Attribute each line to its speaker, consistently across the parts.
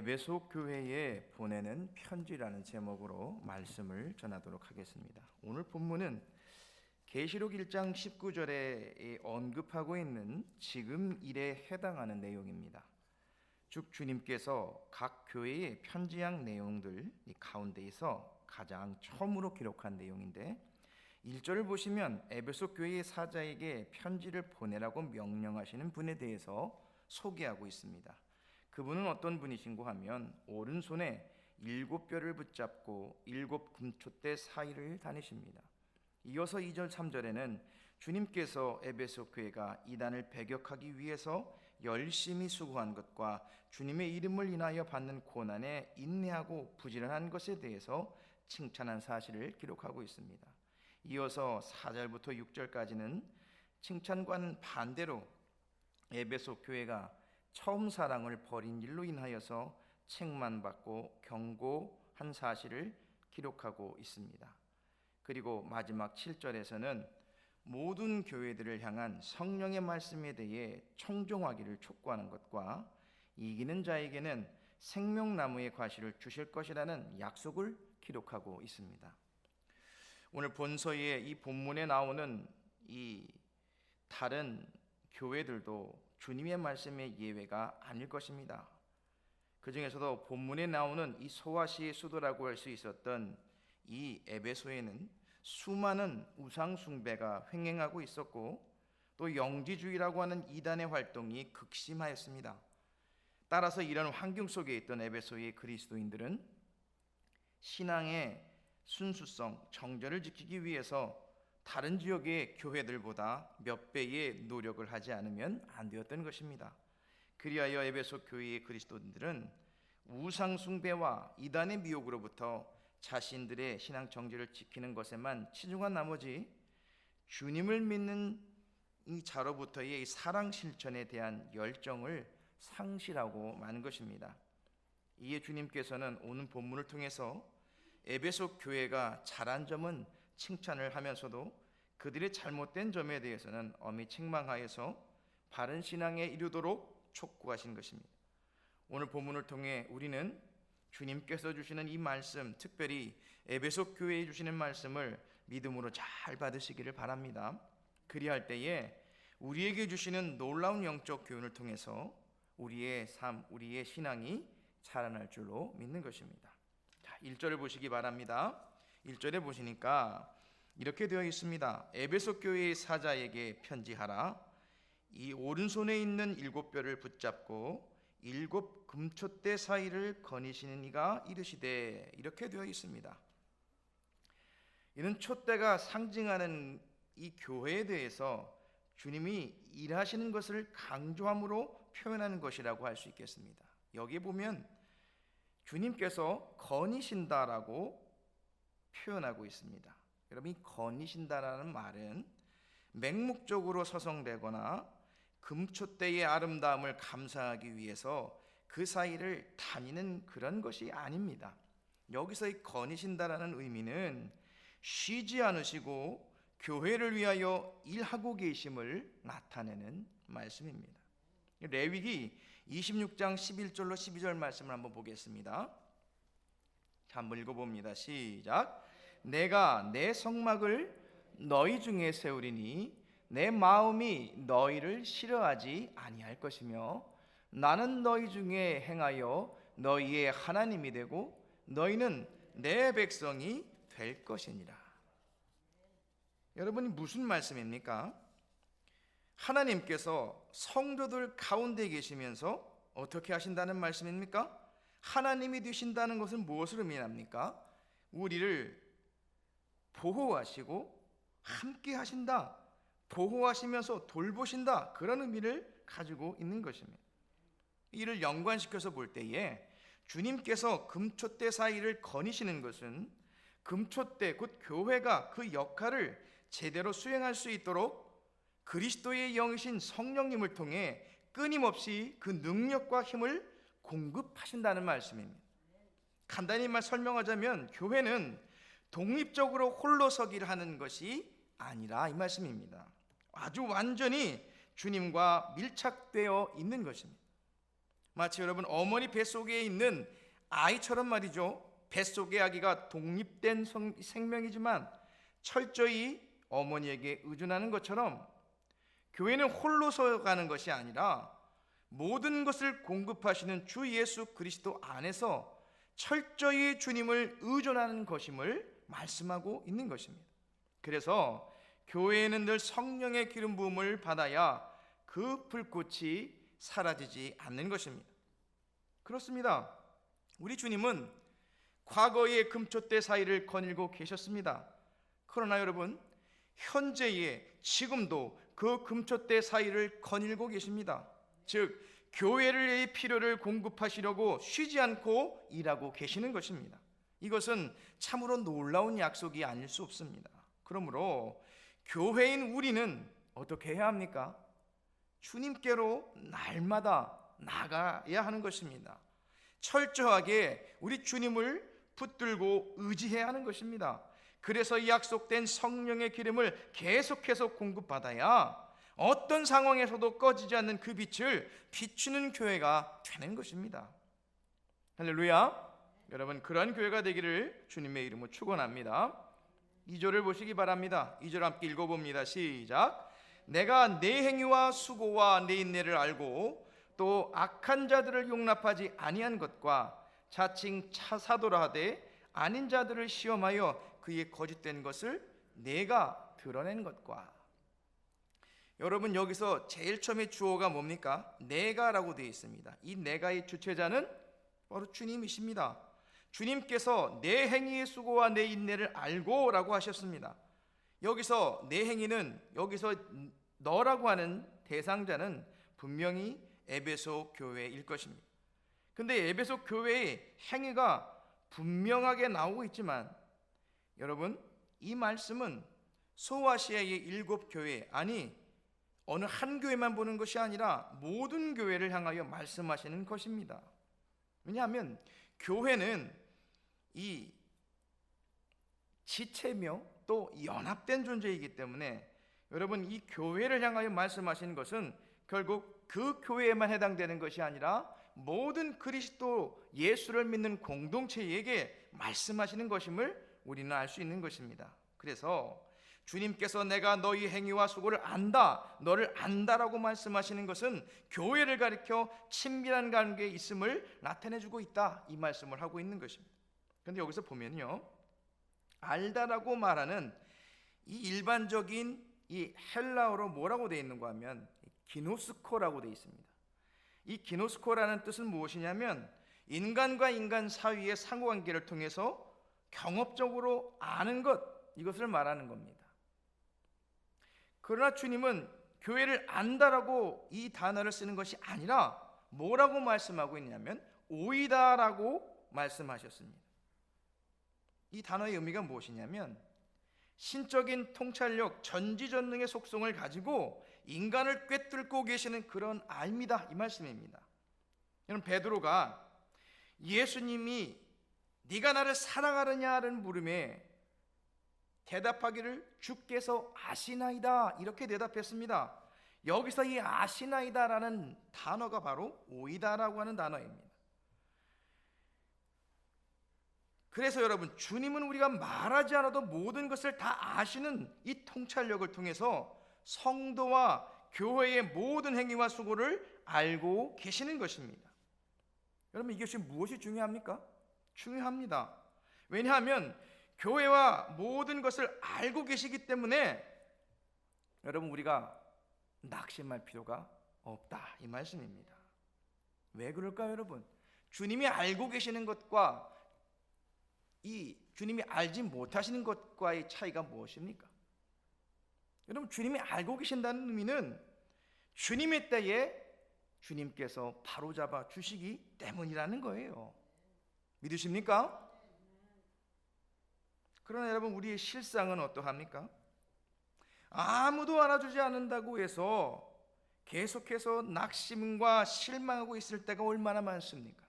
Speaker 1: 에베소 교회에 보내는 편지라는 제목으로 말씀을 전하도록 하겠습니다. 오늘 본문은 계시록 1장 19절에 언급하고 있는 지금 일에 해당하는 내용입니다. 즉 주님께서 각 교회에 편지한 내용들 가운데에서 가장 처음으로 기록한 내용인데 1절을 보시면 에베소 교회의 사자에게 편지를 보내라고 명령하시는 분에 대해서 소개하고 있습니다. 그분은 어떤 분이신고 하면 오른손에 7뼈를 붙잡고 7 금촛대 사이를 다니십니다. 이어서 2절 3절에는 주님께서 에베소 교회가 이단을 배격하기 위해서 열심히 수고한 것과 주님의 이름을 인하여 받는 고난에 인내하고 부지런한 것에 대해서 칭찬한 사실을 기록하고 있습니다. 이어서 4절부터 6절까지는 칭찬과는 반대로 에베소 교회가 처음 사랑을 버린 일로 인하여서 책망받고 경고한 사실을 기록하고 있습니다. 그리고 마지막 7절에서는 모든 교회들을 향한 성령의 말씀에 대해 청종하기를 촉구하는 것과 이기는 자에게는 생명나무의 과실을 주실 것이라는 약속을 기록하고 있습니다. 오늘 본서의 이 본문에 나오는 이 다른 교회들도 주님의 말씀의 예외가 아닐 것입니다. 그 중에서도 본문에 나오는 이 소아시의 수도라고 할 수 있었던 이 에베소에는 수많은 우상 숭배가 횡행하고 있었고 또 영지주의라고 하는 이단의 활동이 극심하였습니다. 따라서 이런 환경 속에 있던 에베소의 그리스도인들은 신앙의 순수성, 정절을 지키기 위해서 다른 지역의 교회들보다 몇 배의 노력을 하지 않으면 안 되었던 것입니다. 그리하여 에베소 교회의 그리스도인들은 우상 숭배와 이단의 미혹으로부터 자신들의 신앙 정절을 지키는 것에만 치중한 나머지 주님을 믿는 이 자로부터의 사랑 실천에 대한 열정을 상실하고 마는 것입니다. 이에 주님께서는 오늘 본문을 통해서 에베소 교회가 잘한 점은 칭찬을 하면서도 그들의 잘못된 점에 대해서는 엄히 책망하여서 바른 신앙에 이르도록 촉구하신 것입니다. 오늘 본문을 통해 우리는 주님께서 주시는 이 말씀, 특별히 에베소 교회에 주시는 말씀을 믿음으로 잘 받으시기를 바랍니다. 그리할 때에 우리에게 주시는 놀라운 영적 교훈을 통해서 우리의 삶, 우리의 신앙이 자라날 줄로 믿는 것입니다. 자, 1절을 보시기 바랍니다. 1절에 보시니까 이렇게 되어 있습니다. 에베소 교회의 사자에게 편지하라. 이 오른손에 있는 7뼈를 붙잡고 7 금촛대 사이를 거니시는 이가 이르시되, 이렇게 되어 있습니다. 이는 촛대가 상징하는 이 교회에 대해서 주님이 일하시는 것을 강조함으로 표현하는 것이라고 할 수 있겠습니다. 여기 보면 주님께서 거니신다라고 표현하고 있습니다. 여러분, 이 거니신다라는 말은 맹목적으로 서성대거나 금촛대의 아름다움을 감상하기 위해서 그 사이를 다니는 그런 것이 아닙니다. 여기서 이 거니신다라는 의미는 쉬지 않으시고 교회를 위하여 일하고 계심을 나타내는 말씀입니다. 레위기 26장 11절로 12절 말씀을 한번 보겠습니다. 한번 읽어봅니다. 시작. 내가 내 성막을 너희 중에 세우리니 내 마음이 너희를 싫어하지 아니할 것이며 나는 너희 중에 행하여 너희의 하나님이 되고 너희는 내 백성이 될 것이니라. 여러분이 무슨 말씀입니까? 하나님께서 성도들 가운데 계시면서 어떻게 하신다는 말씀입니까? 하나님이 되신다는 것은 무엇을 의미합니까? 우리를 보호하시고 함께 하신다, 보호하시면서 돌보신다, 그런 의미를 가지고 있는 것입니다. 이를 연관시켜서 볼 때에 주님께서 금촛대 사이를 거니시는 것은 금촛대 곧 교회가 그 역할을 제대로 수행할 수 있도록 그리스도의 영이신 성령님을 통해 끊임없이 그 능력과 힘을 공급하신다는 말씀입니다. 간단히 설명하자면 교회는 독립적으로 홀로 서기를 하는 것이 아니라 이 말씀입니다. 아주 완전히 주님과 밀착되어 있는 것입니다. 마치 여러분 어머니 뱃속에 있는 아이처럼 말이죠. 뱃속의 아기가 독립된 생명이지만 철저히 어머니에게 의존하는 것처럼 교회는 홀로서 가는 것이 아니라 모든 것을 공급하시는 주 예수 그리스도 안에서 철저히 주님을 의존하는 것임을 말씀하고 있는 것입니다. 그래서 교회에는 늘 성령의 기름 부음을 받아야 그 불꽃이 사라지지 않는 것입니다. 그렇습니다. 우리 주님은 과거의 금초대 사이를 거닐고 계셨습니다. 그러나 여러분, 현재의 지금도 그 금초대 사이를 거닐고 계십니다. 즉 교회의 필요를 공급하시려고 쉬지 않고 일하고 계시는 것입니다. 이것은 참으로 놀라운 약속이 아닐 수 없습니다. 그러므로 교회인 우리는 어떻게 해야 합니까? 주님께로 날마다 나가야 하는 것입니다. 철저하게 우리 주님을 붙들고 의지해야 하는 것입니다. 그래서 이 약속된 성령의 기름을 계속해서 공급받아야 어떤 상황에서도 꺼지지 않는 그 빛을 비추는 교회가 되는 것입니다. 할렐루야. 여러분, 그런 교회가 되기를 주님의 이름으로 축원합니다. 2절을 보시기 바랍니다. 2절 함께 읽어봅니다. 시작. 내가 내 행위와 수고와 내 인내를 알고 또 악한 자들을 용납하지 아니한 것과 자칭 사도라 하되 아닌 자들을 시험하여 그의 거짓된 것을 내가 드러낸 것과. 여러분, 여기서 제일 처음에 주어가 뭡니까? 내가라고 되어 있습니다. 이 내가의 주체자는 바로 주님이십니다. 주님께서 내 행위의 수고와 내 인내를 알고 라고 하셨습니다. 여기서 내 행위는, 여기서 너라고 하는 대상자는 분명히 에베소 교회일 것입니다. 근데 에베소 교회의 행위가 분명하게 나오고 있지만 여러분, 이 말씀은 소아시아의 7교회, 아니 어느 한 교회만 보는 것이 아니라 모든 교회를 향하여 말씀하시는 것입니다. 왜냐하면 교회는 이 지체며 또 연합된 존재이기 때문에 여러분, 이 교회를 향하여 말씀하시는 것은 결국 그 교회에만 해당되는 것이 아니라 모든 그리스도 예수를 믿는 공동체에게 말씀하시는 것임을 우리는 알 수 있는 것입니다. 그래서 주님께서 내가 너희 행위와 수고를 안다, 너를 안다라고 말씀하시는 것은 교회를 가리켜 친밀한 관계에 있음을 나타내주고 있다, 이 말씀을 하고 있는 것입니다. 그런데 여기서 보면요, 알다라고 말하는 이 일반적인 이 헬라어로 뭐라고 되어 있는가 하면 기노스코라고 되어 있습니다. 이 기노스코라는 뜻은 무엇이냐면 인간과 인간 사이의 상호관계를 통해서 경험적으로 아는 것, 이것을 말하는 겁니다. 그러나 주님은 교회를 안다라고 이 단어를 쓰는 것이 아니라 뭐라고 말씀하고 있냐면 오이다라고 말씀하셨습니다. 이 단어의 의미가 무엇이냐면 신적인 통찰력, 전지전능의 속성을 가지고 인간을 꿰뚫고 계시는 그런 알미다, 이 말씀입니다. 여러분, 베드로가 예수님이 네가 나를 사랑하느냐는 물음에 대답하기를 주께서 아시나이다, 이렇게 대답했습니다. 여기서 이 아시나이다라는 단어가 바로 오이다라고 하는 단어입니다. 그래서 여러분, 주님은 우리가 말하지 않아도 모든 것을 다 아시는 이 통찰력을 통해서 성도와 교회의 모든 행위와 수고를 알고 계시는 것입니다. 여러분, 이것이 무엇이 중요합니까? 중요합니다. 왜냐하면 교회와 모든 것을 알고 계시기 때문에 여러분, 우리가 낙심할 필요가 없다, 이 말씀입니다. 왜 그럴까요, 여러분? 주님이 알고 계시는 것과 이 주님이 알지 못하시는 것과의 차이가 무엇입니까? 여러분, 주님이 알고 계신다는 의미는 주님의 때에 주님께서 바로잡아 주시기 때문이라는 거예요. 믿으십니까? 그러나 여러분, 우리의 실상은 어떠합니까? 아무도 알아주지 않는다고 해서 계속해서 낙심과 실망하고 있을 때가 얼마나 많습니까?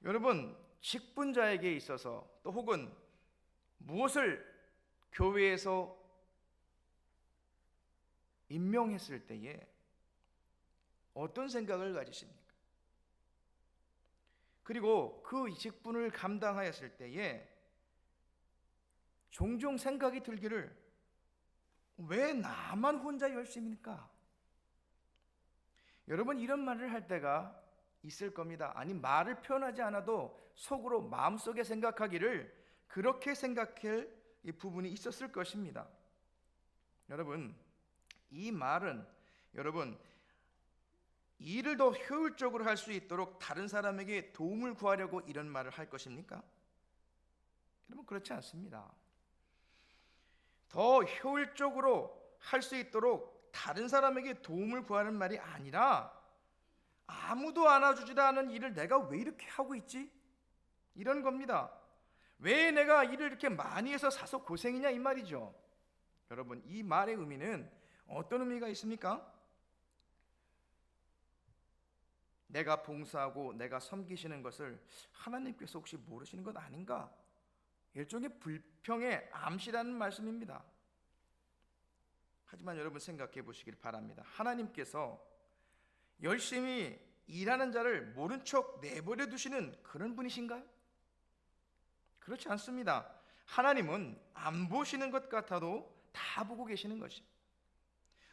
Speaker 1: 여러분, 직분자에게 있어서 또 혹은 무엇을 교회에서 임명했을 때에 어떤 생각을 가지십니까? 그리고 그 직분을 감당하였을 때에 종종 생각이 들기를, 왜 나만 혼자 열심입니까? 여러분, 이런 말을 할 때가 있을 겁니다. 아니, 말을 표현하지 않아도 속으로 마음속에 생각하기를 그렇게 생각할 이 부분이 있었을 것입니다. 여러분, 이 말은 여러분 일을 더 효율적으로 할 수 있도록 다른 사람에게 도움을 구하려고 이런 말을 할 것입니까? 여러분, 그렇지 않습니다. 더 효율적으로 할 수 있도록 다른 사람에게 도움을 구하는 말이 아니라, 아무도 안아주지도 않은 일을 내가 왜 이렇게 하고 있지? 이런 겁니다. 왜 내가 일을 이렇게 많이 해서 사서 고생이냐, 이 말이죠. 여러분, 이 말의 의미는 어떤 의미가 있습니까? 내가 봉사하고 내가 섬기시는 것을 하나님께서 혹시 모르시는 것 아닌가? 일종의 불평의 암시라는 말씀입니다. 하지만 여러분, 생각해 보시길 바랍니다. 하나님께서 열심히 일하는 자를 모른 척 내버려 두시는 그런 분이신가요? 그렇지 않습니다. 하나님은 안 보시는 것 같아도 다 보고 계시는 것입니다.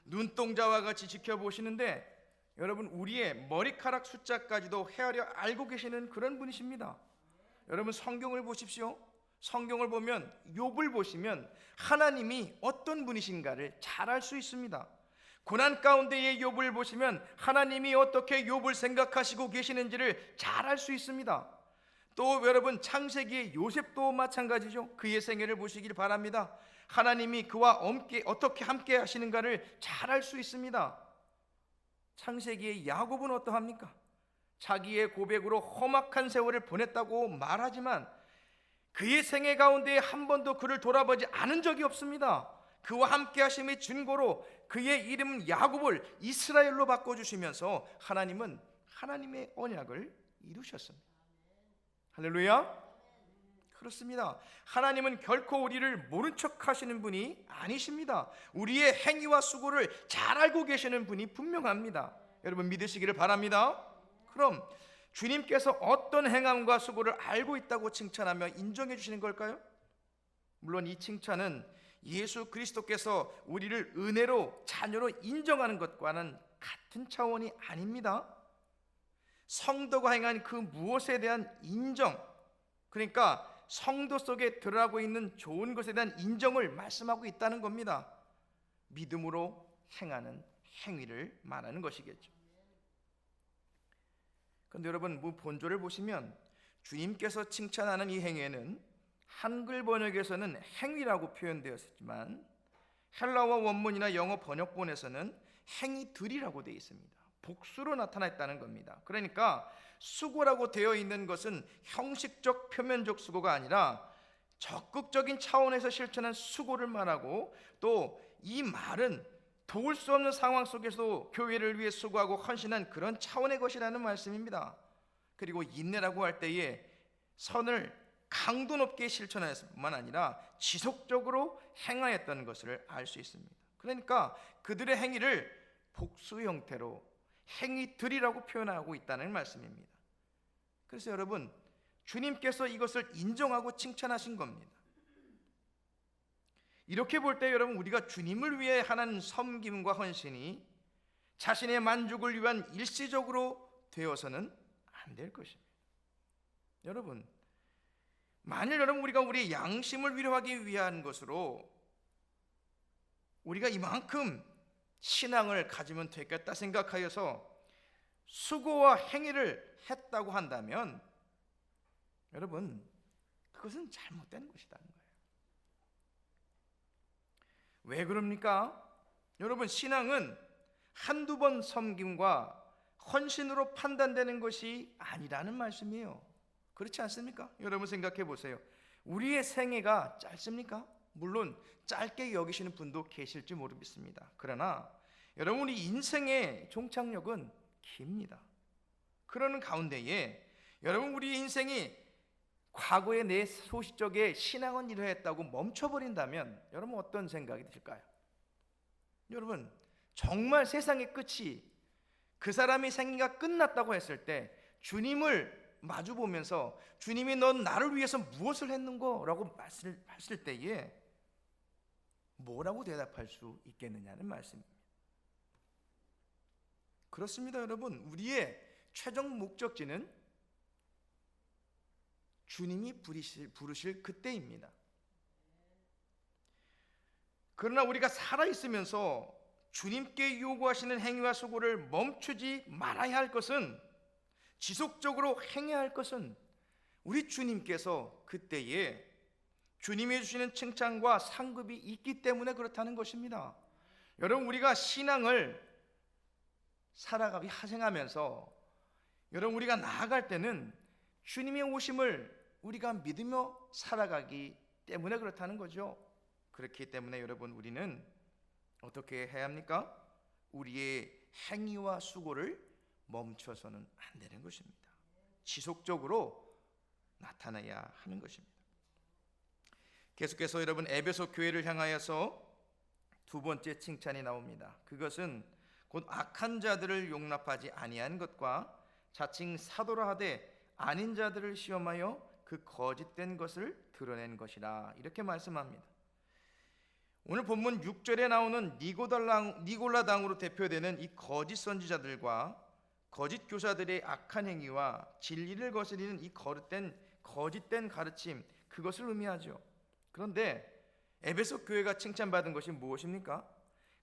Speaker 1: 눈동자와 같이 지켜보시는데 여러분, 우리의 머리카락 숫자까지도 헤아려 알고 계시는 그런 분이십니다. 여러분, 성경을 보십시오. 성경을 보면, 욥을 보시면 하나님이 어떤 분이신가를 잘 알 수 있습니다. 고난 가운데의 욥을 보시면 하나님이 어떻게 욥을 생각하시고 계시는지를 잘 알 수 있습니다. 또 여러분, 창세기의 요셉도 마찬가지죠. 그의 생애를 보시길 바랍니다. 하나님이 그와 어떻게 함께 하시는가를 잘 알 수 있습니다. 창세기의 야곱은 어떠합니까? 자기의 고백으로 험악한 세월을 보냈다고 말하지만 그의 생애 가운데 한 번도 그를 돌아보지 않은 적이 없습니다. 그와 함께 하심의 증거로 그의 이름 야곱을 이스라엘로 바꿔주시면서 하나님은 하나님의 언약을 이루셨습니다. 할렐루야. 그렇습니다. 하나님은 결코 우리를 모른 척 하시는 분이 아니십니다. 우리의 행위와 수고를 잘 알고 계시는 분이 분명합니다. 여러분, 믿으시기를 바랍니다. 그럼 주님께서 어떤 행함과 수고를 알고 있다고 칭찬하며 인정해 주시는 걸까요? 물론 이 칭찬은 예수 그리스도께서 우리를 은혜로 자녀로 인정하는 것과는 같은 차원이 아닙니다. 성도가 행한 그 무엇에 대한 인정, 그러니까 성도 속에 드러나고 있는 좋은 것에 대한 인정을 말씀하고 있다는 겁니다. 믿음으로 행하는 행위를 말하는 것이겠죠. 그런데 여러분, 본조를 보시면 주님께서 칭찬하는 이 행위에는 한글 번역에서는 행위라고 표현되었지만 헬라어 원문이나 영어 번역본에서는 행위들이라고 되어 있습니다. 복수로 나타났다는 겁니다. 그러니까 수고라고 되어 있는 것은 형식적 표면적 수고가 아니라 적극적인 차원에서 실천한 수고를 말하고, 또 이 말은 도울 수 없는 상황 속에서도 교회를 위해 수고하고 헌신한 그런 차원의 것이라는 말씀입니다. 그리고 인내라고 할 때에 선을 강도 높게 실천했을 뿐만 아니라 지속적으로 행하였다는 것을 알 수 있습니다. 그러니까 그들의 행위를 복수 형태로 행위들이라고 표현하고 있다는 말씀입니다. 그래서 여러분, 주님께서 이것을 인정하고 칭찬하신 겁니다. 이렇게 볼 때 여러분, 우리가 주님을 위해 하는 섬김과 헌신이 자신의 만족을 위한 일시적으로 되어서는 안 될 것입니다. 여러분, 만일 여러분 우리가 우리의 양심을 위로하기 위한 것으로 우리가 이만큼 신앙을 가지면 되겠다 생각하여서 수고와 행위를 했다고 한다면 여러분, 그것은 잘못된 것이라는 거예요. 왜 그럽니까? 여러분, 신앙은 한두 번 섬김과 헌신으로 판단되는 것이 아니라는 말씀이에요. 그렇지 않습니까? 여러분, 생각해 보세요. 우리의 생애가 짧습니까? 물론 짧게 여기시는 분도 계실지 모르겠습니다. 그러나 여러분, 우리 인생의 종착역은 깁니다. 그러는 가운데에 여러분, 우리 인생이 과거의 내 소시적에 신앙은 이러했다고 멈춰버린다면 여러분, 어떤 생각이 드실까요? 여러분, 정말 세상의 끝이 그 사람이 생애가 끝났다고 했을 때 주님을 마주 보면서 주님이 넌 나를 위해서 무엇을 했는고? 라고 말씀했을 때에 뭐라고 대답할 수 있겠느냐는 말씀입니다. 그렇습니다, 여러분. 우리의 최종 목적지는 주님이 부르실 그때입니다. 그러나 우리가 살아있으면서 주님께 요구하시는 행위와 수고를 멈추지 말아야 할 것은, 지속적으로 행해야 할 것은 우리 주님께서 그때에 주님이 주시는 칭찬과 상급이 있기 때문에 그렇다는 것입니다. 여러분, 우리가 신앙을 하생하면서 여러분 우리가 나아갈 때는 주님의 오심을 우리가 믿으며 살아가기 때문에 그렇다는 거죠. 그렇기 때문에 여러분 우리는 어떻게 해야 합니까? 우리의 행위와 수고를 멈춰서는 안 되는 것입니다. 지속적으로 나타나야 하는 것입니다. 계속해서 여러분 에베소 교회를 향하여서 두 번째 칭찬이 나옵니다. 그것은 곧 악한 자들을 용납하지 아니한 것과 자칭 사도라 하되 아닌 자들을 시험하여 그 거짓된 것을 드러낸 것이라, 이렇게 말씀합니다. 오늘 본문 6절에 나오는 니골라당으로 대표되는 이 거짓 선지자들과 거짓 교사들의 악한 행위와 진리를 거스리는 이 거짓된 가르침, 그것을 의미하죠. 그런데 에베소 교회가 칭찬받은 것이 무엇입니까?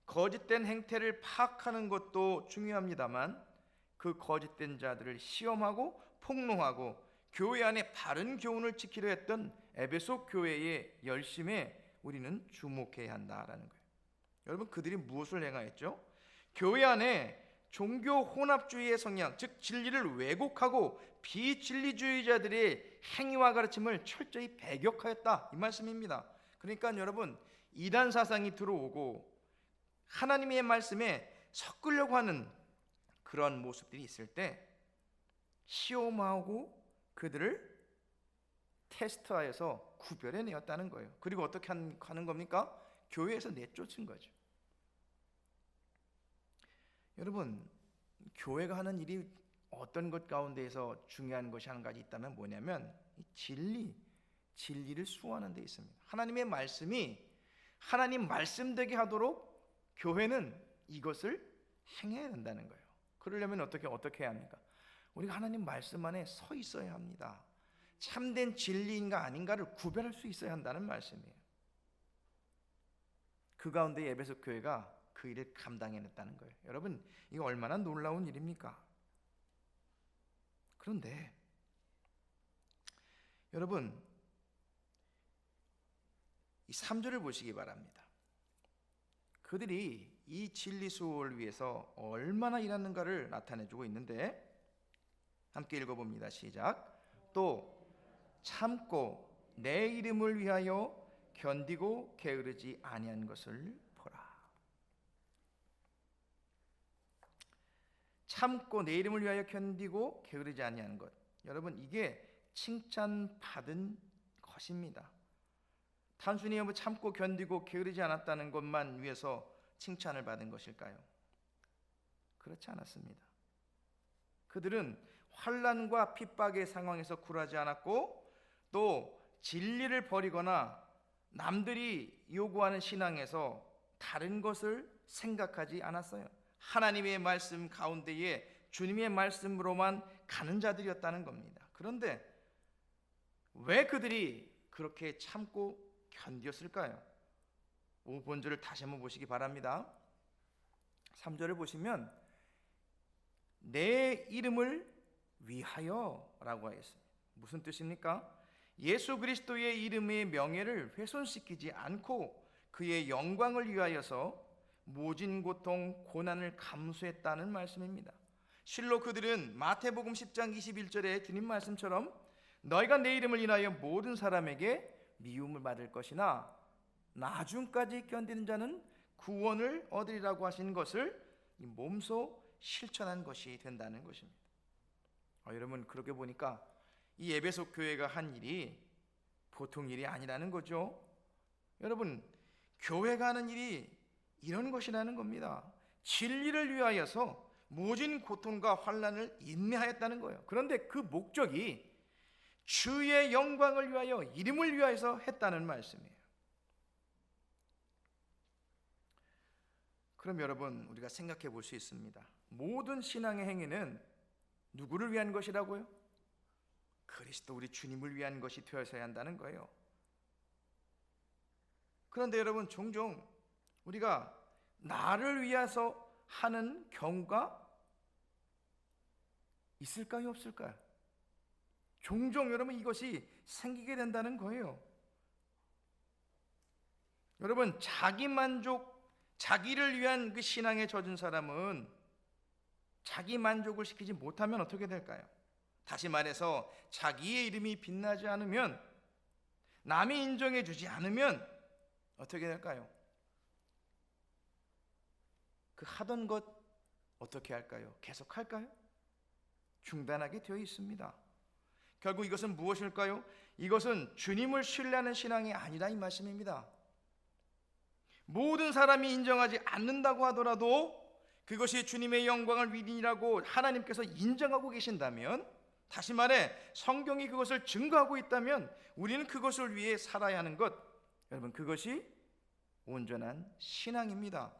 Speaker 1: 거짓된 행태를 파악하는 것도 중요합니다만 그 거짓된 자들을 시험하고 폭로하고 교회 안에 바른 교훈을 지키려 했던 에베소 교회의 열심에 우리는 주목해야 한다라는 거예요. 여러분, 그들이 무엇을 행하였죠? 교회 안에 종교 혼합주의의 성향, 즉 진리를 왜곡하고 비진리주의자들의 행위와 가르침을 철저히 배격하였다, 이 말씀입니다. 그러니까 여러분, 이단 사상이 들어오고 하나님의 말씀에 섞으려고 하는 그런 모습들이 있을 때 시험하고 그들을 테스트하여서 구별해내었다는 거예요. 그리고 어떻게 하는 겁니까? 교회에서 내쫓은 거죠. 여러분, 교회가 하는 일이 어떤 것 가운데에서 중요한 것이 한 가지 있다면 뭐냐면 진리를 수호하는 데 있습니다. 하나님의 말씀이 하나님 말씀되게 하도록 교회는 이것을 행해야 된다는 거예요. 그러려면 어떻게 해야 합니까? 우리가 하나님 말씀 안에 서 있어야 합니다. 참된 진리인가 아닌가를 구별할 수 있어야 한다는 말씀이에요. 그 가운데 에베소 교회가 그 일을 감당해냈다는 거예요. 여러분, 이거 얼마나 놀라운 일입니까? 그런데 여러분, 이 3절을 보시기 바랍니다. 그들이 이 진리 수호를 위해서 얼마나 일하는가를 나타내주고 있는데, 함께 읽어봅니다. 시작. 또 참고 내 이름을 위하여 견디고 게으르지 아니한 것을 보라. 참고 내 이름을 위하여 견디고 게으르지 아니한 것, 여러분 이게 칭찬받은 것입니다. 단순히 참고 견디고 게으르지 않았다는 것만 위해서 칭찬을 받은 것일까요? 그렇지 않았습니다. 그들은 환난과 핍박의 상황에서 굴하지 않았고 또 진리를 버리거나 남들이 요구하는 신앙에서 다른 것을 생각하지 않았어요. 하나님의 말씀 가운데에 주님의 말씀으로만 가는 자들이었다는 겁니다. 그런데 왜 그들이 그렇게 참고 견뎠을까요? 본절을 다시 한번 보시기 바랍니다. 3절을 보시면 내 이름을 위하여 라고 하였습니다. 무슨 뜻입니까? 예수 그리스도의 이름의 명예를 훼손시키지 않고 그의 영광을 위하여서 모진 고통, 고난을 감수했다는 말씀입니다. 실로 그들은 마태복음 10장 21절에 주님 말씀처럼 너희가 내 이름을 인하여 모든 사람에게 미움을 받을 것이나 나중까지 견디는 자는 구원을 얻으리라고 하신 것을 몸소 실천한 것이 된다는 것입니다. 여러분, 그렇게 보니까 이 에베소 교회가 한 일이 보통 일이 아니라는 거죠. 여러분, 교회가 하는 일이 이런 것이라는 겁니다. 진리를 위하여서 모진 고통과 환난을 인내하였다는 거예요. 그런데 그 목적이 주의 영광을 위하여, 이름을 위하여서 했다는 말씀이에요. 그럼 여러분, 우리가 생각해 볼 수 있습니다. 모든 신앙의 행위는 누구를 위한 것이라고요? 그리스도 우리 주님을 위한 것이 되어서야 한다는 거예요. 그런데 여러분, 종종 우리가 나를 위해서 하는 경우가 있을까요, 없을까요? 종종 여러분 이것이 생기게 된다는 거예요. 여러분, 자기 만족, 자기를 위한 그 신앙에 젖은 사람은 자기 만족을 시키지 못하면 어떻게 될까요? 다시 말해서 자기의 이름이 빛나지 않으면, 남이 인정해 주지 않으면 어떻게 될까요? 그 하던 것 어떻게 할까요? 계속 할까요? 중단하게 되어 있습니다. 결국 이것은 무엇일까요? 이것은 주님을 신뢰하는 신앙이 아니라 이 말씀입니다. 모든 사람이 인정하지 않는다고 하더라도 그것이 주님의 영광을 위인이라고 하나님께서 인정하고 계신다면, 다시 말해 성경이 그것을 증거하고 있다면 우리는 그것을 위해 살아야 하는 것, 여러분, 그것이 온전한 신앙입니다.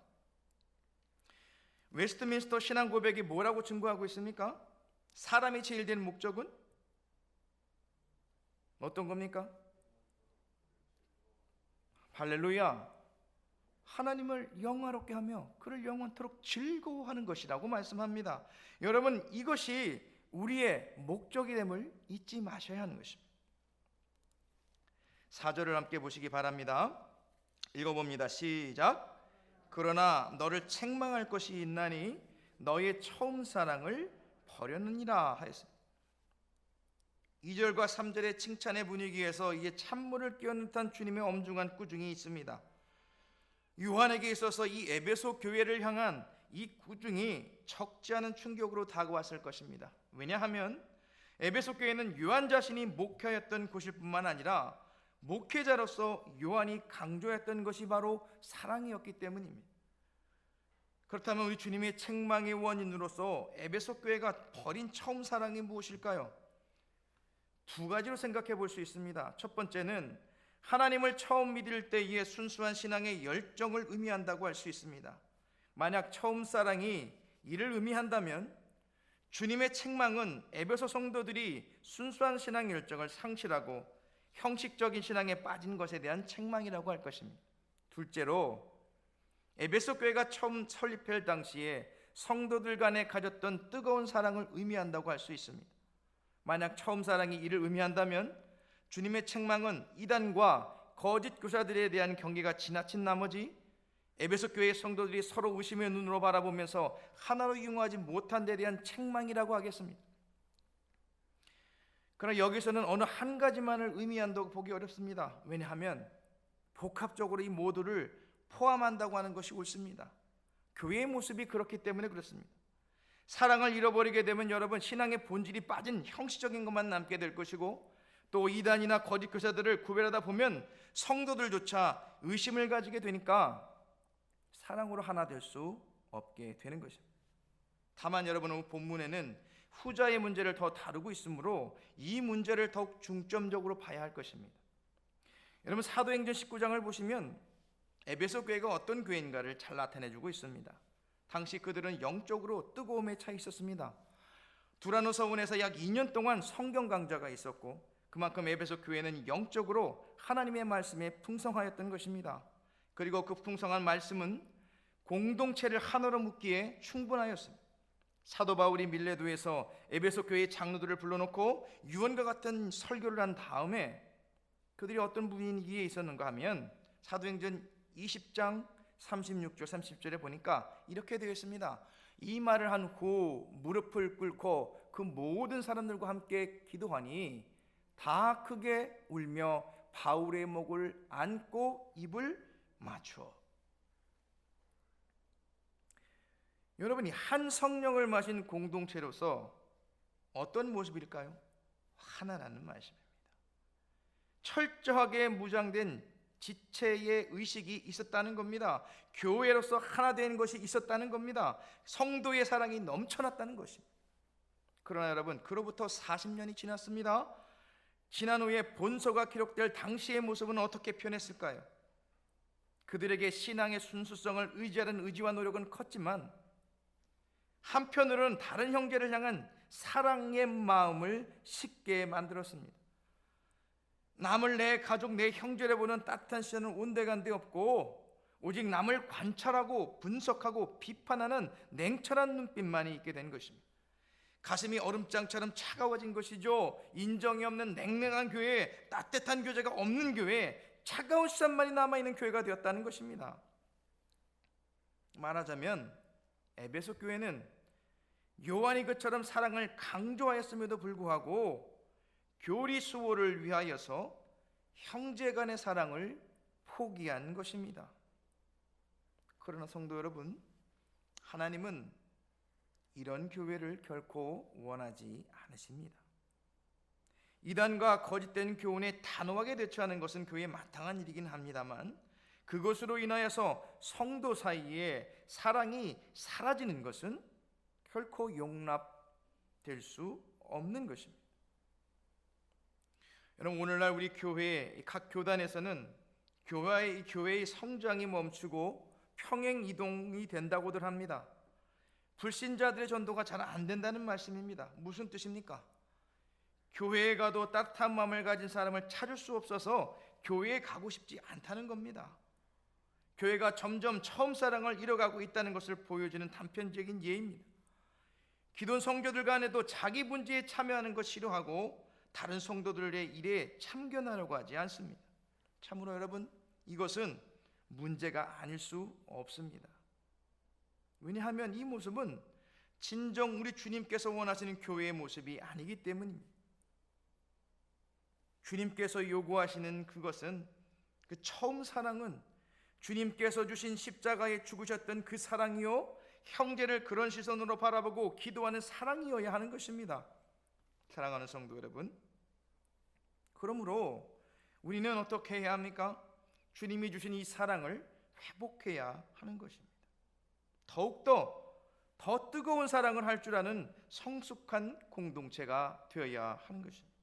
Speaker 1: 웨스트민스터 신앙 고백이 뭐라고 증거하고 있습니까? 사람이 제일 된 목적은 어떤 겁니까? 할렐루야, 하나님을 영화롭게 하며 그를 영원토록 즐거워하는 것이라고 말씀합니다. 여러분, 이것이 우리의 목적이 됨을 잊지 마셔야 하는 것입니다. 4절을 함께 보시기 바랍니다. 읽어봅니다. 시작. 그러나 너를 책망할 것이 있나니 너의 처음 사랑을 버렸느니라 하였습니다. 2절과 3절의 칭찬의 분위기에서 이제 찬물을 끼얹는 듯한 주님의 엄중한 꾸중이 있습니다. 요한에게 있어서 이 에베소 교회를 향한 이 꾸중이 적지 않은 충격으로 다가왔을 것입니다. 왜냐하면 에베소 교회는 요한 자신이 목회였던 곳일 뿐만 아니라 목회자로서 요한이 강조했던 것이 바로 사랑이었기 때문입니다. 그렇다면 우리 주님의 책망의 원인으로서 에베소 교회가 버린 처음 사랑이 무엇일까요? 두 가지로 생각해 볼 수 있습니다. 첫 번째는 하나님을 처음 믿을 때의 순수한 신앙의 열정을 의미한다고 할 수 있습니다. 만약 처음 사랑이 이를 의미한다면 주님의 책망은 에베소 성도들이 순수한 신앙 열정을 상실하고 형식적인 신앙에 빠진 것에 대한 책망이라고 할 것입니다. 둘째로 에베소 교회가 처음 설립할 당시에 성도들 간에 가졌던 뜨거운 사랑을 의미한다고 할 수 있습니다. 만약 처음 사랑이 이를 의미한다면 주님의 책망은 이단과 거짓 교사들에 대한 경계가 지나친 나머지 에베소 교회의 성도들이 서로 의심의 눈으로 바라보면서 하나로 융화하지 못한 데 대한 책망이라고 하겠습니다. 그러나 여기서는 어느 한 가지만을 의미한다고 보기 어렵습니다. 왜냐하면 복합적으로 이 모두를 포함한다고 하는 것이 옳습니다. 교회의 모습이 그렇기 때문에 그렇습니다. 사랑을 잃어버리게 되면 여러분, 신앙의 본질이 빠진 형식적인 것만 남게 될 것이고, 또 이단이나 거짓 교사들을 구별하다 보면 성도들조차 의심을 가지게 되니까 사랑으로 하나 될 수 없게 되는 것입니다. 다만 여러분, 오늘 본문에는 후자의 문제를 더 다루고 있으므로 이 문제를 더욱 중점적으로 봐야 할 것입니다. 여러분, 사도행전 19장을 보시면 에베소 교회가 어떤 교회인가를 잘 나타내주고 있습니다. 당시 그들은 영적으로 뜨거움에 차 있었습니다. 두라노 서원에서 약 2년 동안 성경 강좌가 있었고, 그만큼 에베소 교회는 영적으로 하나님의 말씀에 풍성하였던 것입니다. 그리고 그 풍성한 말씀은 공동체를 하나로 묶기에 충분하였습니다. 사도 바울이 밀레도에서 에베소 교회의 장로들을 불러놓고 유언과 같은 설교를 한 다음에 그들이 어떤 분위기에 있었는가 하면 사도행전 20장 36절 30절에 보니까 이렇게 되어 있습니다. 이 말을 한 후 무릎을 꿇고 그 모든 사람들과 함께 기도하니 다 크게 울며 바울의 목을 안고 입을 맞추어. 여러분이 한 성령을 마신 공동체로서 어떤 모습일까요? 하나라는 말씀입니다. 철저하게 무장된 지체의 의식이 있었다는 겁니다. 교회로서 하나 된 것이 있었다는 겁니다. 성도의 사랑이 넘쳐났다는 것입니다. 그러나 여러분, 그로부터 40년이 지났습니다. 지난 후에 본서가 기록될 당시의 모습은 어떻게 변했을까요? 그들에게 신앙의 순수성을 의지하는 의지와 노력은 컸지만 한편으로는 다른 형제를 향한 사랑의 마음을 식게 만들었습니다. 남을 내 가족, 내 형제를 보는 따뜻한 시선은 온데간데 없고 오직 남을 관찰하고 분석하고 비판하는 냉철한 눈빛만이 있게 된 것입니다. 가슴이 얼음장처럼 차가워진 것이죠. 인정이 없는 냉랭한 교회, 따뜻한 교제가 없는 교회, 차가운 시선만이 남아있는 교회가 되었다는 것입니다. 말하자면 에베소 교회는 요한이 그처럼 사랑을 강조하였음에도 불구하고 교리 수호를 위하여서 형제 간의 사랑을 포기한 것입니다. 그러나 성도 여러분, 하나님은 이런 교회를 결코 원하지 않으십니다. 이단과 거짓된 교훈에 단호하게 대처하는 것은 교회의 마땅한 일이긴 합니다만 그것으로 인하여서 성도 사이에 사랑이 사라지는 것은 결코 용납될 수 없는 것입니다. 여러분, 오늘날 우리 교회 각 교단에서는 교회의 성장이 멈추고 평행 이동이 된다고들 합니다. 불신자들의 전도가 잘 안 된다는 말씀입니다. 무슨 뜻입니까? 교회에 가도 따뜻한 마음을 가진 사람을 찾을 수 없어서 교회에 가고 싶지 않다는 겁니다. 교회가 점점 처음 사랑을 잃어가고 있다는 것을 보여주는 단편적인 예입니다. 기존 성도들 간에도 자기 문제에 참여하는 것 싫어하고 다른 성도들의 일에 참견하려고 하지 않습니다. 참으로 여러분, 이것은 문제가 아닐 수 없습니다. 왜냐하면 이 모습은 진정 우리 주님께서 원하시는 교회의 모습이 아니기 때문입니다. 주님께서 요구하시는 그것은, 그 처음 사랑은 주님께서 주신 십자가에 죽으셨던 그 사랑이요, 형제를 그런 시선으로 바라보고 기도하는 사랑이어야 하는 것입니다. 사랑하는 성도 여러분, 그러므로 우리는 어떻게 해야 합니까? 주님이 주신 이 사랑을 회복해야 하는 것입니다. 더욱더 더 뜨거운 사랑을 할 줄 아는 성숙한 공동체가 되어야 하는 것입니다.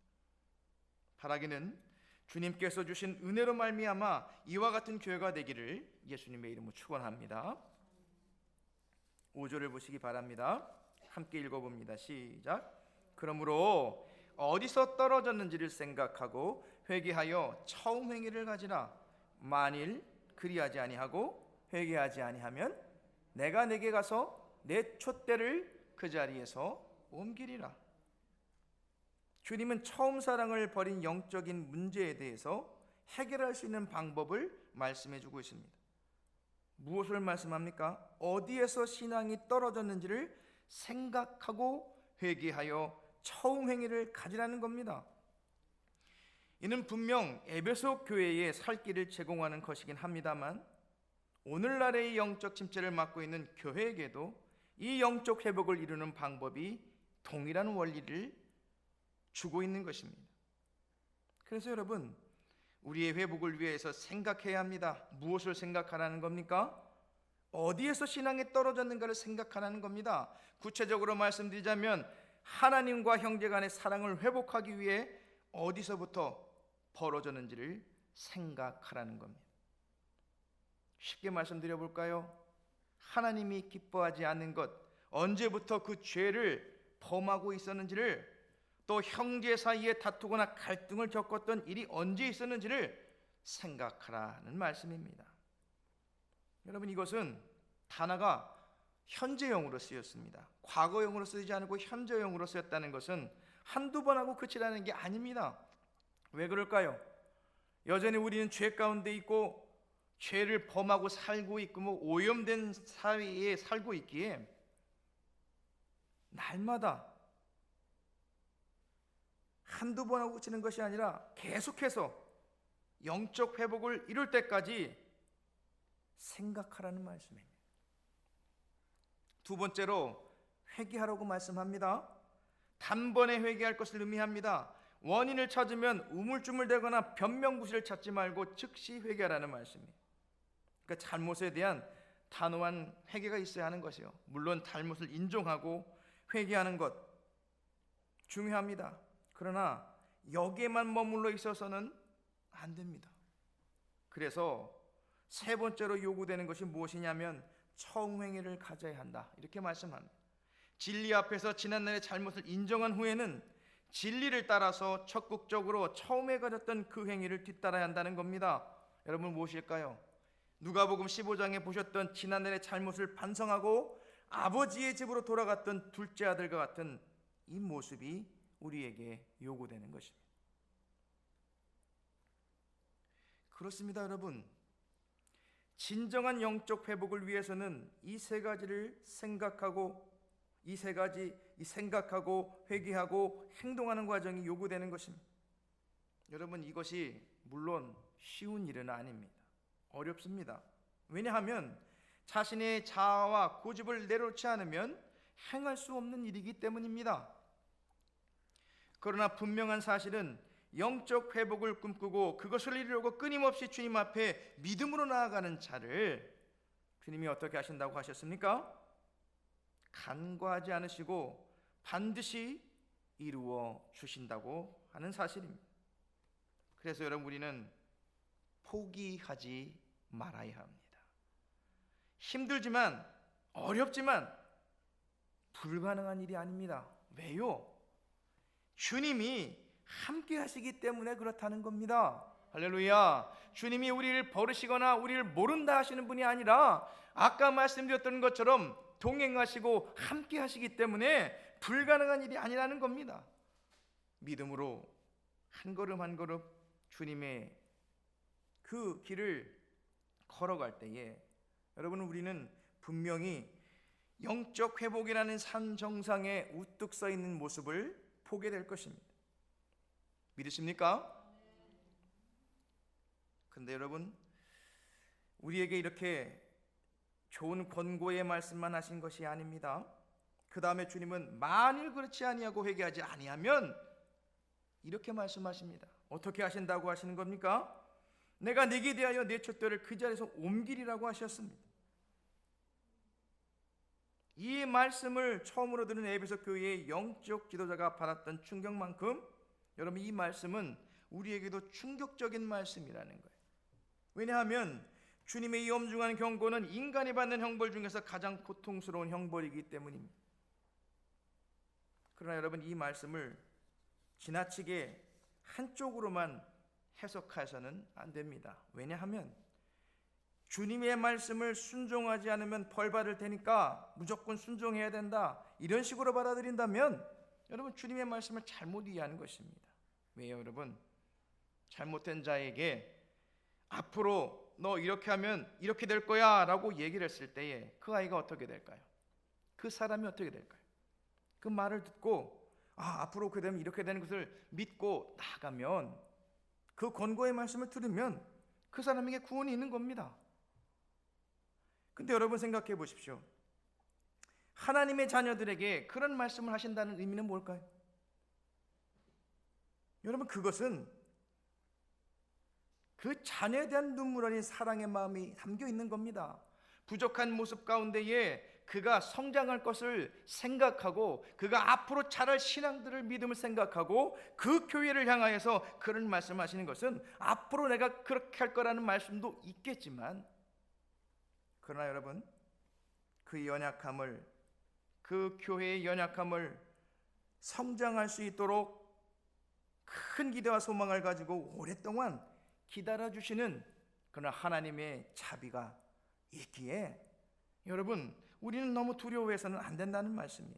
Speaker 1: 바라기는 주님께서 주신 은혜로 말미암아 이와 같은 교회가 되기를 예수님의 이름으로 축원합니다. 5절을 보시기 바랍니다. 함께 읽어봅니다. 시작. 그러므로 어디서 떨어졌는지를 생각하고 회개하여 처음 행위를 가지라. 만일 그리하지 아니하고 회개하지 아니하면 내가 내게 가서 내 촛대를 그 자리에서 옮기리라. 주님은 처음 사랑을 버린 영적인 문제에 대해서 해결할 수 있는 방법을 말씀해 주고 있습니다. 무엇을 말씀합니까? 어디에서 신앙이 떨어졌는지를 생각하고 회개하여 처음 행위를 가지라는 겁니다. 이는 분명 에베소 교회에 살 길을 제공하는 것이긴 합니다만 오늘날의 영적 침체를 맡고 있는 교회에게도 이 영적 회복을 이루는 방법이 동일한 원리를 주고 있는 것입니다. 그래서 여러분, 우리의 회복을 위해서 생각해야 합니다. 무엇을 생각하라는 겁니까? 어디에서 신앙이 떨어졌는가를 생각하라는 겁니다. 구체적으로 말씀드리자면 하나님과 형제 간의 사랑을 회복하기 위해 어디서부터 벌어졌는지를 생각하라는 겁니다. 쉽게 말씀드려 볼까요? 하나님이 기뻐하지 않는 것, 언제부터 그 죄를 범하고 있었는지를, 또 형제 사이에 다투거나 갈등을 겪었던 일이 언제 있었는지를 생각하라는 말씀입니다. 여러분, 이것은 단어가 현재형으로 쓰였습니다. 과거형으로 쓰이지 않고 현재형으로 쓰였다는 것은 한두 번 하고 그치라는 게 아닙니다. 왜 그럴까요? 여전히 우리는 죄 가운데 있고 죄를 범하고 살고 있고 오염된 사회에 살고 있기에 날마다 한두 번 하고 그치는 것이 아니라 계속해서 영적 회복을 이룰 때까지 생각하라는 말씀입니다. 두 번째로 회개하라고 말씀합니다. 단번에 회개할 것을 의미합니다. 원인을 찾으면 우물쭈물대거나 변명구실을 찾지 말고 즉시 회개하라는 말씀이에요. 그러니까 잘못에 대한 단호한 회개가 있어야 하는 것이요. 물론 잘못을 인정하고 회개하는 것 중요합니다. 그러나 여기에만 머물러 있어서는 안 됩니다. 그래서 세 번째로 요구되는 것이 무엇이냐면 청회를 가져야 한다. 이렇게 말씀합니다. 진리 앞에서 지난날의 잘못을 인정한 후에는 진리를 따라서 적극적으로 처음에 가졌던 그 행위를 뒤따라야 한다는 겁니다. 여러분 무엇일까요? 누가복음 15장에 보셨던 지난날의 잘못을 반성하고 아버지의 집으로 돌아갔던 둘째 아들과 같은 이 모습이 우리에게 요구되는 것입니다. 그렇습니다, 여러분. 진정한 영적 회복을 위해서는 이 세 가지를 생각하고 회개하고 행동하는 과정이 요구되는 것입니다. 여러분, 이것이 물론 쉬운 일은 아닙니다. 어렵습니다. 왜냐하면 자신의 자아와 고집을 내려놓지 않으면 행할 수 없는 일이기 때문입니다. 그러나 분명한 사실은 영적 회복을 꿈꾸고 그것을 이루려고 끊임없이 주님 앞에 믿음으로 나아가는 자를 주님이 어떻게 하신다고 하셨습니까? 간과하지 않으시고 반드시 이루어 주신다고 하는 사실입니다. 그래서 여러분, 우리는 포기하지 말아야 합니다. 힘들지만 어렵지만 불가능한 일이 아닙니다. 왜요? 주님이 함께 하시기 때문에 그렇다는 겁니다. 할렐루야. 주님이 우리를 버리시거나 우리를 모른다 하시는 분이 아니라 아까 말씀드렸던 것처럼 동행하시고 함께 하시기 때문에 불가능한 일이 아니라는 겁니다. 믿음으로 한 걸음 한 걸음 주님의 그 길을 걸어갈 때에 여러분, 우리는 분명히 영적 회복이라는 산 정상에 우뚝 서 있는 모습을 보게 될 것입니다. 믿으십니까? 근데 여러분, 우리에게 이렇게 좋은 권고의 말씀만 하신 것이 아닙니다. 그 다음에 주님은 만일 그렇지 아니하고 회개하지 아니하면 이렇게 말씀하십니다. 어떻게 하신다고 하시는 겁니까? 내가 네게 대하여 내 촛대를 그 자리에서 옮기리라고 하셨습니다. 이 말씀을 처음으로 들은 에베소 교회의 영적 지도자가 받았던 충격만큼 여러분, 이 말씀은 우리에게도 충격적인 말씀이라는 거예요. 왜냐하면 주님의 이 엄중한 경고는 인간이 받는 형벌 중에서 가장 고통스러운 형벌이기 때문입니다. 그러나 여러분, 이 말씀을 지나치게 한쪽으로만 해석해서는 안 됩니다. 왜냐하면 주님의 말씀을 순종하지 않으면 벌 받을 테니까 무조건 순종해야 된다, 이런 식으로 받아들인다면 여러분, 주님의 말씀을 잘못 이해하는 것입니다. 왜요, 여러분? 잘못된 자에게 앞으로 너 이렇게 하면 이렇게 될 거야 라고 얘기를 했을 때에 그 아이가 어떻게 될까요? 그 사람이 어떻게 될까요? 그 말을 듣고 앞으로 그렇게 되면 이렇게 되는 것을 믿고 나가면, 그 권고의 말씀을 들으면 그 사람에게 구원이 있는 겁니다. 근데 여러분, 생각해 보십시오. 하나님의 자녀들에게 그런 말씀을 하신다는 의미는 뭘까요? 여러분, 그것은 그 자녀에 대한 눈물 어린 사랑의 마음이 담겨 있는 겁니다. 부족한 모습 가운데에 그가 성장할 것을 생각하고 그가 앞으로 자랄 신앙들을 믿음을 생각하고 그 교회를 향하여서 그런 말씀하시는 것은 앞으로 내가 그렇게 할 거라는 말씀도 있겠지만, 그러나 여러분, 그 연약함을, 그 교회의 연약함을 성장할 수 있도록 큰 기대와 소망을 가지고 오랫동안 기다려주시는 그런 하나님의 자비가 있기에 여러분, 우리는 너무 두려워해서는 안 된다는 말씀이에요.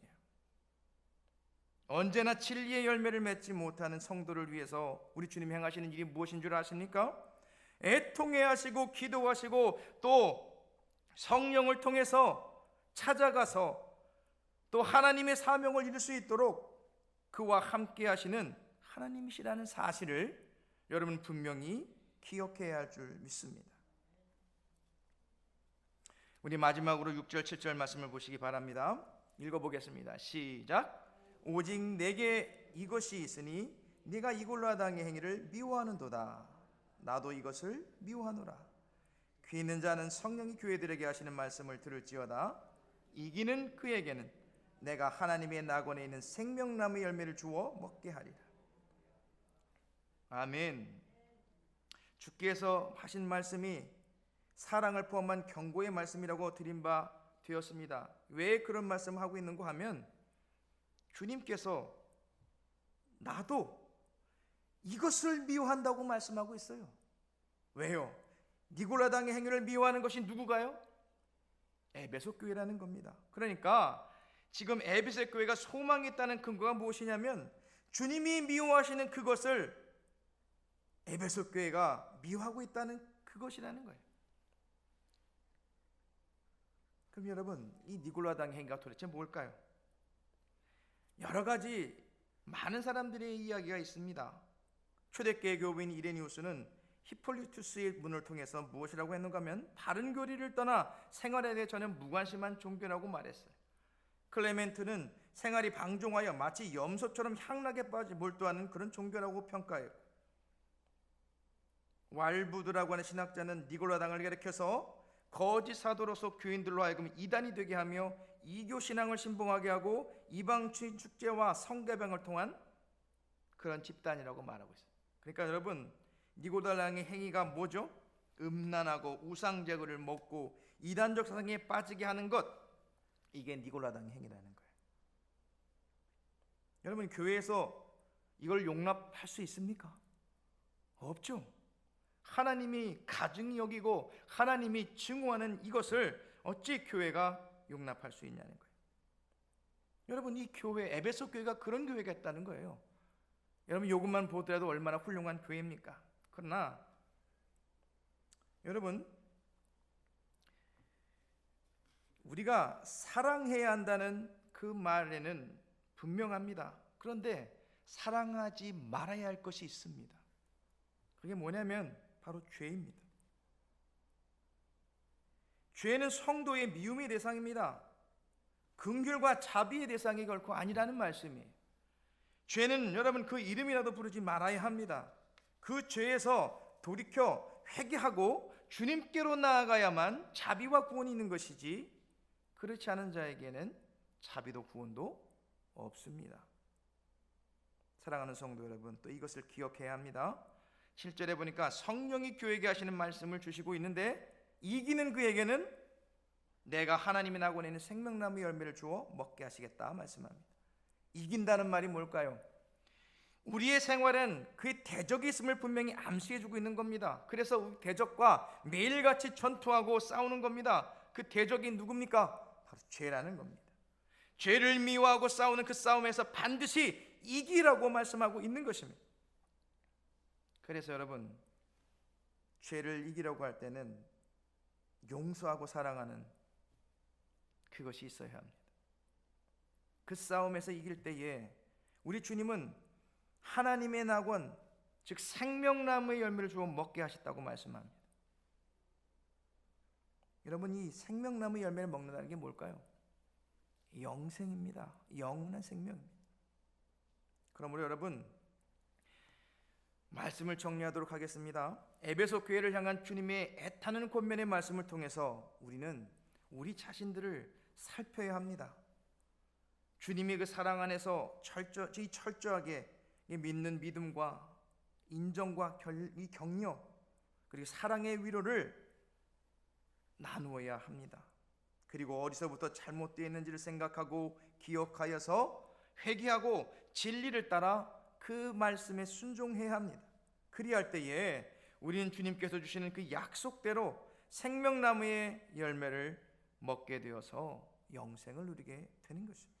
Speaker 1: 언제나 진리의 열매를 맺지 못하는 성도를 위해서 우리 주님이 행하시는 일이 무엇인 줄 아십니까? 애통해하시고 기도하시고 또 성령을 통해서 찾아가서 또 하나님의 사명을 이룰 수 있도록 그와 함께 하시는 하나님이시라는 사실을 여러분 분명히 기억해야 할 줄 믿습니다. 우리 마지막으로 6절 7절 말씀을 보시기 바랍니다. 읽어보겠습니다. 시작. 오직 내게 이것이 있으니 네가 이골로 하당의 행위를 미워하는도다. 나도 이것을 미워하노라. 귀 있는 자는 성령이 교회들에게 하시는 말씀을 들을지어다. 이기는 그에게는 내가 하나님의 낙원에 있는 생명나무 열매를 주어 먹게 하리라. 아멘. 주께서 하신 말씀이 사랑을 포함한 경고의 말씀이라고 드린 바 되었습니다. 왜 그런 말씀을 하고 있는가 하면 주님께서 나도 이것을 미워한다고 말씀하고 있어요. 왜요? 니골라당의 행위를 미워하는 것이 누구가요? 에베소 교회라는 겁니다. 그러니까 지금 에베소 교회가 소망이 있다는 근거가 무엇이냐면 주님이 미워하시는 그것을 에베소 교회가 미워하고 있다는 그것이라는 거예요. 그럼 여러분, 이 니골라당 행위가 도대체 뭘까요? 여러 가지 많은 사람들의 이야기가 있습니다. 초대교회 교부인 이레니우스는 히폴리투스의 문을 통해서 무엇이라고 했는가 하면 다른 교리를 떠나 생활에 대해 전혀 무관심한 종교라고 말했어요. 클레멘트는 생활이 방종하여 마치 염소처럼 향락에 빠져 몰두하는 그런 종교라고 평가했고, 왈부드라고 하는 신학자는 니골라당을 가리켜서 거짓 사도로서 교인들로 하여금 이단이 되게 하며 이교 신앙을 신봉하게 하고 이방 축제와 성개병을 통한 그런 집단이라고 말하고 있어요. 그러니까 여러분, 니골라당의 행위가 뭐죠? 음란하고 우상제거를 먹고 이단적 사상에 빠지게 하는 것, 이게 니골라당의 행위라는 거예요. 여러분, 교회에서 이걸 용납할 수 있습니까? 없죠. 하나님이 가증히 여기고 하나님이 증오하는 이것을 어찌 교회가 용납할 수 있냐는 거예요. 여러분, 이 교회, 에베소 교회가 그런 교회가 있다는 거예요. 여러분, 이것만 보더라도 얼마나 훌륭한 교회입니까? 그러나 여러분, 우리가 사랑해야 한다는 그 말에는 분명합니다. 그런데 사랑하지 말아야 할 것이 있습니다. 그게 뭐냐면 바로 죄입니다. 죄는 성도의 미움의 대상입니다. 긍휼과 자비의 대상이 결코 아니라는 말씀이에요. 죄는 여러분 그 이름이라도 부르지 말아야 합니다. 그 죄에서 돌이켜 회개하고 주님께로 나아가야만 자비와 구원이 있는 것이지, 그렇지 않은 자에게는 자비도 구원도 없습니다. 사랑하는 성도 여러분, 또 이것을 기억해야 합니다. 7절에 보니까 성령이 교회에게 하시는 말씀을 주시고 있는데, 이기는 그에게는 내가 하나님의 낙원에 있는 생명나무 열매를 주어 먹게 하시겠다 말씀합니다. 이긴다는 말이 뭘까요? 우리의 생활은 그의 대적이 있음을 분명히 암시해주고 있는 겁니다. 그래서 대적과 매일같이 전투하고 싸우는 겁니다. 그 대적이 누굽니까? 바로 죄라는 겁니다. 죄를 미워하고 싸우는 그 싸움에서 반드시 이기라고 말씀하고 있는 것입니다. 그래서 여러분, 죄를 이기려고 할 때는 용서하고 사랑하는 그것이 있어야 합니다. 그 싸움에서 이길 때에 우리 주님은 하나님의 낙원, 즉 생명나무의 열매를 주어 먹게 하셨다고 말씀합니다. 여러분, 이 생명나무의 열매를 먹는다는 게 뭘까요? 영생입니다. 영원한 생명입니다. 그러므로 여러분, 말씀을 정리하도록 하겠습니다. 에베소 교회를 향한 주님의 애타는 권면의 말씀을 통해서 우리는 우리 자신들을 살펴야 합니다. 주님의 그 사랑 안에서 철저하게 믿는 믿음과 인정과 이 격려, 그리고 사랑의 위로를 나누어야 합니다. 그리고 어디서부터 잘못되어 있는지를 생각하고 기억하여서 회개하고 진리를 따라 그 말씀에 순종해야 합니다. 그리할 때에 우리는 주님께서 주시는 그 약속대로 생명나무의 열매를 먹게 되어서 영생을 누리게 되는 것입니다.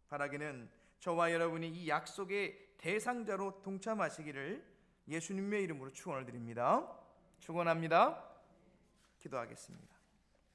Speaker 1: 바라기는 저와 여러분이 이 약속의 대상자로 동참하시기를 예수님의 이름으로 축원을 드립니다. 축원합니다. 기도하겠습니다.